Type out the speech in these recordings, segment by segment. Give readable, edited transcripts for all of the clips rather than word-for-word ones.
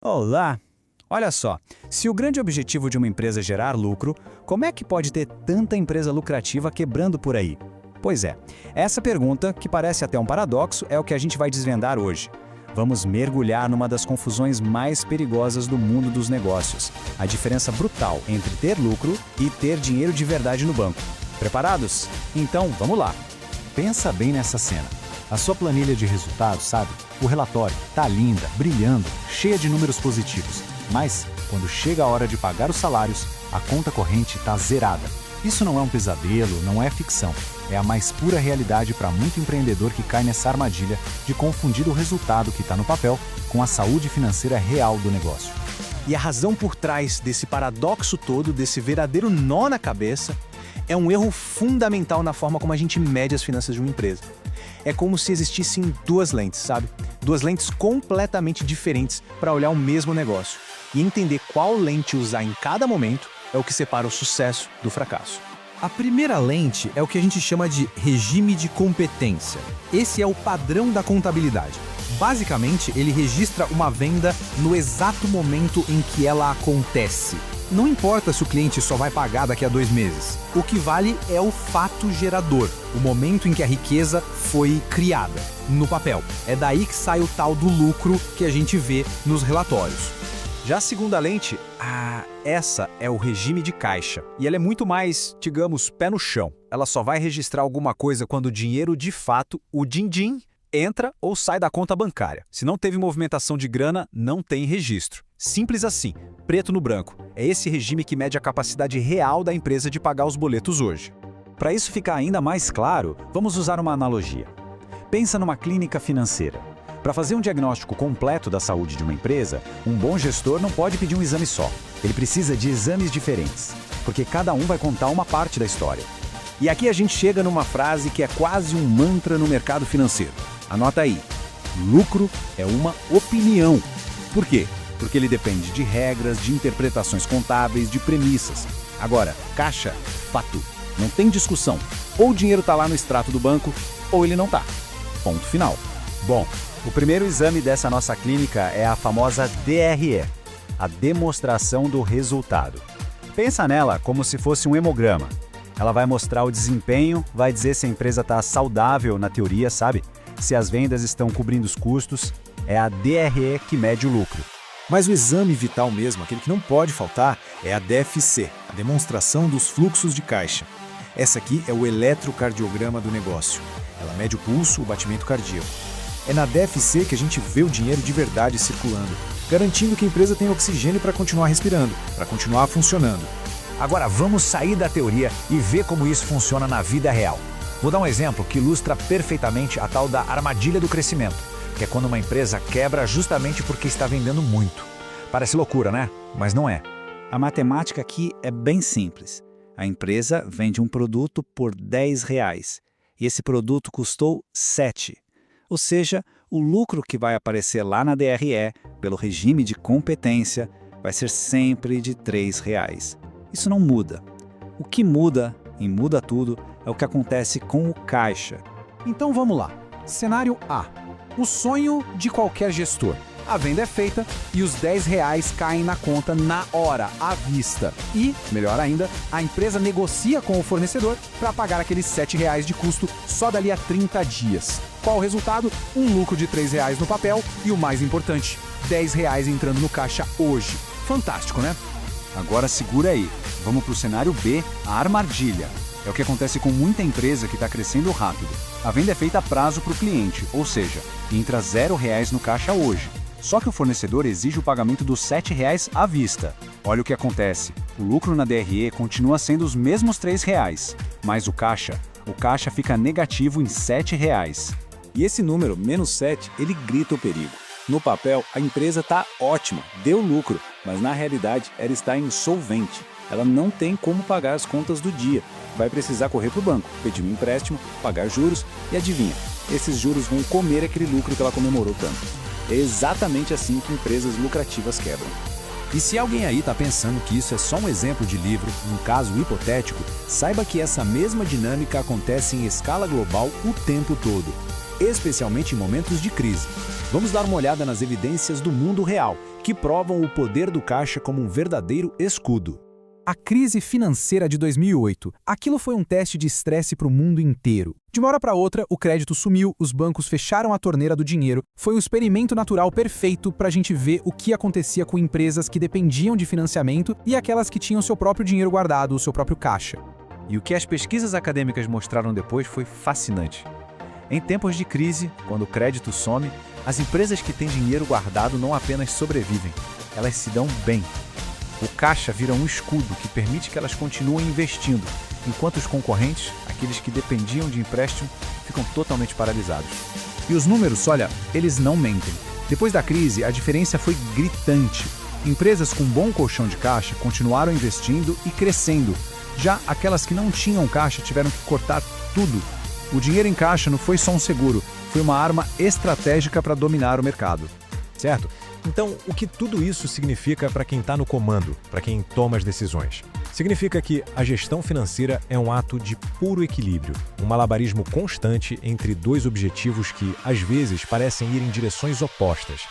Olá! Olha só, se o grande objetivo de uma empresa é gerar lucro, como é que pode ter tanta empresa lucrativa quebrando por aí? Pois é, essa pergunta, que parece até um paradoxo, é o que a gente vai desvendar hoje. Vamos mergulhar numa das confusões mais perigosas do mundo dos negócios, a diferença brutal entre ter lucro e ter dinheiro de verdade no banco. Preparados? Então, vamos lá! Pensa bem nessa cena. A sua planilha de resultados, sabe? O relatório tá linda, brilhando, cheia de números positivos. Mas, quando chega a hora de pagar os salários, a conta corrente está zerada. Isso não é um pesadelo, não é ficção. É a mais pura realidade para muito empreendedor que cai nessa armadilha de confundir o resultado que está no papel com a saúde financeira real do negócio. E a razão por trás desse paradoxo todo, desse verdadeiro nó na cabeça, é um erro fundamental na forma como a gente mede as finanças de uma empresa. É como se existissem duas lentes, sabe? Duas lentes completamente diferentes para olhar o mesmo negócio. E entender qual lente usar em cada momento é o que separa o sucesso do fracasso. A primeira lente é o que a gente chama de regime de competência. Esse é o padrão da contabilidade. Basicamente, ele registra uma venda no exato momento em que ela acontece. Não importa se o cliente só vai pagar daqui a 2 meses. O que vale é o fato gerador, o momento em que a riqueza foi criada, no papel. É daí que sai o tal do lucro que a gente vê nos relatórios. Já a segunda lente, essa é o regime de caixa. E ela é muito mais, digamos, pé no chão. Ela só vai registrar alguma coisa quando o dinheiro, de fato, o din-din, entra ou sai da conta bancária. Se não teve movimentação de grana, não tem registro. Simples assim, preto no branco. É esse regime que mede a capacidade real da empresa de pagar os boletos hoje. Para isso ficar ainda mais claro, vamos usar uma analogia. Pensa numa clínica financeira. Para fazer um diagnóstico completo da saúde de uma empresa, um bom gestor não pode pedir um exame só. Ele precisa de exames diferentes, porque cada um vai contar uma parte da história. E aqui a gente chega numa frase que é quase um mantra no mercado financeiro. Anota aí. Lucro é uma opinião. Por quê? Porque ele depende de regras, de interpretações contábeis, de premissas. Agora, caixa, fato. Não tem discussão. Ou o dinheiro está lá no extrato do banco, ou ele não está. Ponto final. Bom, o primeiro exame dessa nossa clínica é a famosa DRE, a demonstração do resultado. Pensa nela como se fosse um hemograma. Ela vai mostrar o desempenho, vai dizer se a empresa está saudável na teoria, sabe? Se as vendas estão cobrindo os custos. É a DRE que mede o lucro. Mas o exame vital mesmo, aquele que não pode faltar, é a DFC, a demonstração dos fluxos de caixa. Essa aqui é o eletrocardiograma do negócio. Ela mede o pulso, o batimento cardíaco. É na DFC que a gente vê o dinheiro de verdade circulando, garantindo que a empresa tem oxigênio para continuar respirando, para continuar funcionando. Agora vamos sair da teoria e ver como isso funciona na vida real. Vou dar um exemplo que ilustra perfeitamente a tal da armadilha do crescimento, que é quando uma empresa quebra justamente porque está vendendo muito. Parece loucura, né? Mas não é. A matemática aqui é bem simples. A empresa vende um produto por R$ 10 e esse produto custou 7. Ou seja, o lucro que vai aparecer lá na DRE, pelo regime de competência, vai ser sempre de R$ 3. Isso não muda. O que muda, e muda tudo, é o que acontece com o caixa. Então vamos lá. Cenário A. O sonho de qualquer gestor. A venda é feita e os R$ 10 caem na conta na hora, à vista. E, melhor ainda, a empresa negocia com o fornecedor para pagar aqueles R$ 7 de custo só dali a 30 dias. Qual o resultado? Um lucro de R$ 3 no papel e, o mais importante, R$ 10 entrando no caixa hoje. Fantástico, né? Agora segura aí. Vamos para o cenário B, a armadilha. É o que acontece com muita empresa que está crescendo rápido. A venda é feita a prazo para o cliente, ou seja, entra R$ 0 no caixa hoje. Só que o fornecedor exige o pagamento dos R$ 7 à vista. Olha o que acontece. O lucro na DRE continua sendo os mesmos R$ 3, mas o caixa fica negativo em R$ 7. E esse número, menos 7, ele grita o perigo. No papel, a empresa está ótima, deu lucro, mas na realidade ela está insolvente. Ela não tem como pagar as contas do dia. Vai precisar correr para o banco, pedir um empréstimo, pagar juros e adivinha, esses juros vão comer aquele lucro que ela comemorou tanto. É exatamente assim que empresas lucrativas quebram. E se alguém aí está pensando que isso é só um exemplo de livro, um caso hipotético, saiba que essa mesma dinâmica acontece em escala global o tempo todo, especialmente em momentos de crise. Vamos dar uma olhada nas evidências do mundo real, que provam o poder do caixa como um verdadeiro escudo. A crise financeira de 2008. Aquilo foi um teste de estresse para o mundo inteiro. De uma hora para outra, o crédito sumiu, os bancos fecharam a torneira do dinheiro. Foi um experimento natural perfeito para a gente ver o que acontecia com empresas que dependiam de financiamento e aquelas que tinham seu próprio dinheiro guardado, o seu próprio caixa. E o que as pesquisas acadêmicas mostraram depois foi fascinante. Em tempos de crise, quando o crédito some, as empresas que têm dinheiro guardado não apenas sobrevivem, elas se dão bem. O caixa vira um escudo que permite que elas continuem investindo, enquanto os concorrentes, aqueles que dependiam de empréstimo, ficam totalmente paralisados. E os números, olha, eles não mentem. Depois da crise, a diferença foi gritante. Empresas com bom colchão de caixa continuaram investindo e crescendo. Já aquelas que não tinham caixa tiveram que cortar tudo. O dinheiro em caixa não foi só um seguro, foi uma arma estratégica para dominar o mercado. Certo? Então, o que tudo isso significa para quem está no comando, para quem toma as decisões? Significa que a gestão financeira é um ato de puro equilíbrio, um malabarismo constante entre dois objetivos que, às vezes, parecem ir em direções opostas.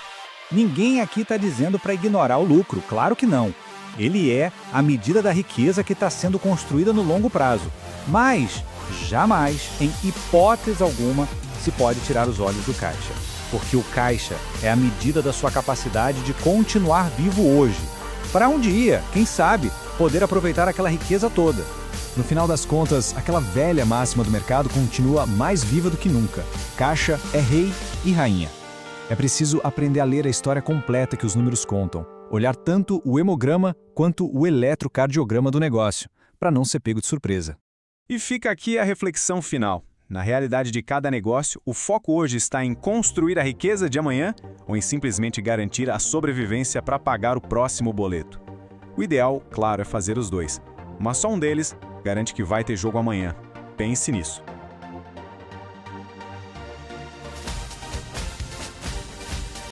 Ninguém aqui está dizendo para ignorar o lucro, claro que não. Ele é a medida da riqueza que está sendo construída no longo prazo. Mas, jamais, em hipótese alguma, se pode tirar os olhos do caixa. Porque o caixa é a medida da sua capacidade de continuar vivo hoje. Para um dia, quem sabe, poder aproveitar aquela riqueza toda. No final das contas, aquela velha máxima do mercado continua mais viva do que nunca. Caixa é rei e rainha. É preciso aprender a ler a história completa que os números contam. Olhar tanto o hemograma quanto o eletrocardiograma do negócio, para não ser pego de surpresa. E fica aqui a reflexão final. Na realidade de cada negócio, o foco hoje está em construir a riqueza de amanhã ou em simplesmente garantir a sobrevivência para pagar o próximo boleto. O ideal, claro, é fazer os dois, mas só um deles garante que vai ter jogo amanhã. Pense nisso.